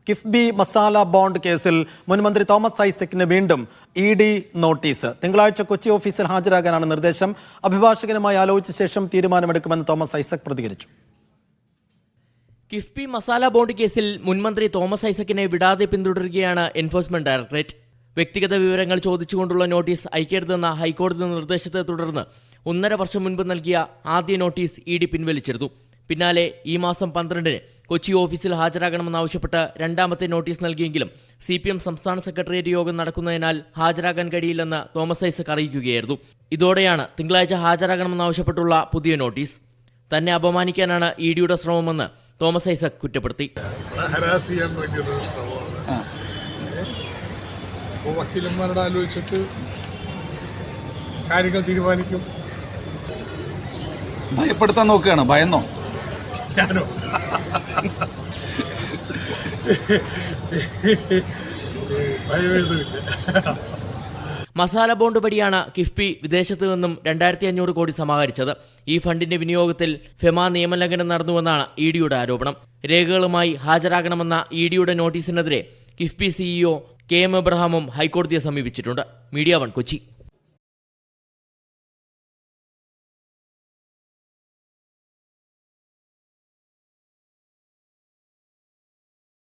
KIIFB masala bond കേസിൽ മുൻമന്ത്രി Thomas ഐസക്കിന് വീണ്ടും ED നോട്ടീസ്. തിങ്കളാഴ്ച കൊച്ചി ഓഫീസിൽ ഹാജരാകാനാണ് നിർദ്ദേശം. അഭിഭാഷകനുമായി ആലോചിച്ച ശേഷം തീരുമാനമെടുക്കുമെന്ന് തോമസ് ഐസക് പ്രതികരിച്ചു. കിഫ്ബി മസാല ബോണ്ട് കേസിൽ മുൻമന്ത്രി തോമസ് ഐസക്കിനെ വിടാതെ പിന്തുടരുകയാണ് എൻഫോഴ്സ്മെന്റ് ഡയറക്ടറേറ്റ്. വ്യക്തിഗത വിവരങ്ങൾ ചോദിച്ചുകൊണ്ടുള്ള നോട്ടീസ് അയക്കരുതെന്ന ഹൈക്കോടതി നിർദ്ദേശത്തെ തുടർന്ന് 1.5 വർഷം മുൻപ് നൽകിയ ആദ്യ നോട്ടീസ് ED പിൻവലിച്ചിരുന്നു. പിന്നാലെ ഈ മാസം 12-ന് കൊച്ചി ഓഫീസിൽ ഹാജരാകണമെന്നാവശ്യപ്പെട്ട് രണ്ടാമത്തെ നോട്ടീസ് നൽകിയെങ്കിലും CPM സംസ്ഥാന സെക്രട്ടേറിയറ്റ് യോഗം നടക്കുന്നതിനാൽ ഹാജരാകാൻ കഴിയില്ലെന്ന് തോമസ് ഐസക് അറിയിക്കുകയായിരുന്നു. ഇതോടെയാണ് തിങ്കളാഴ്ച ഹാജരാകണമെന്നാവശ്യപ്പെട്ടുള്ള പുതിയ നോട്ടീസ്. തന്നെ അപമാനിക്കാനാണ് EDയുടെ ശ്രമമെന്ന് തോമസ് ഐസക് കുറ്റപ്പെടുത്തി. വക്കീലന്മാരോട് ആലോചിച്ചിട്ട് കാര്യങ്ങൾ തീരുമാനിക്കും. ഭയപ്പെടുത്താൻ നോക്കുകയാണ്. ഭയന്നോ? ഞാനോ? ഭയമേതുമില്ല. മസാല ബോണ്ട് വഴിയാണ് കിഫ്ബി വിദേശത്ത് നിന്നും 2500 കോടി സമാഹരിച്ചത്. ഈ ഫണ്ടിന്റെ വിനിയോഗത്തിൽ ഫെമ നിയമലംഘനം നടന്നുവെന്നാണ് EDയുടെ ആരോപണം. രേഖകളുമായി ഹാജരാകണമെന്ന EDയുടെ നോട്ടീസിനെതിരെ കിഫ്ബി CEO KM എബ്രഹാമും ഹൈക്കോടതിയെ സമീപിച്ചിട്ടുണ്ട്. മീഡിയ 1 കൊച്ചി.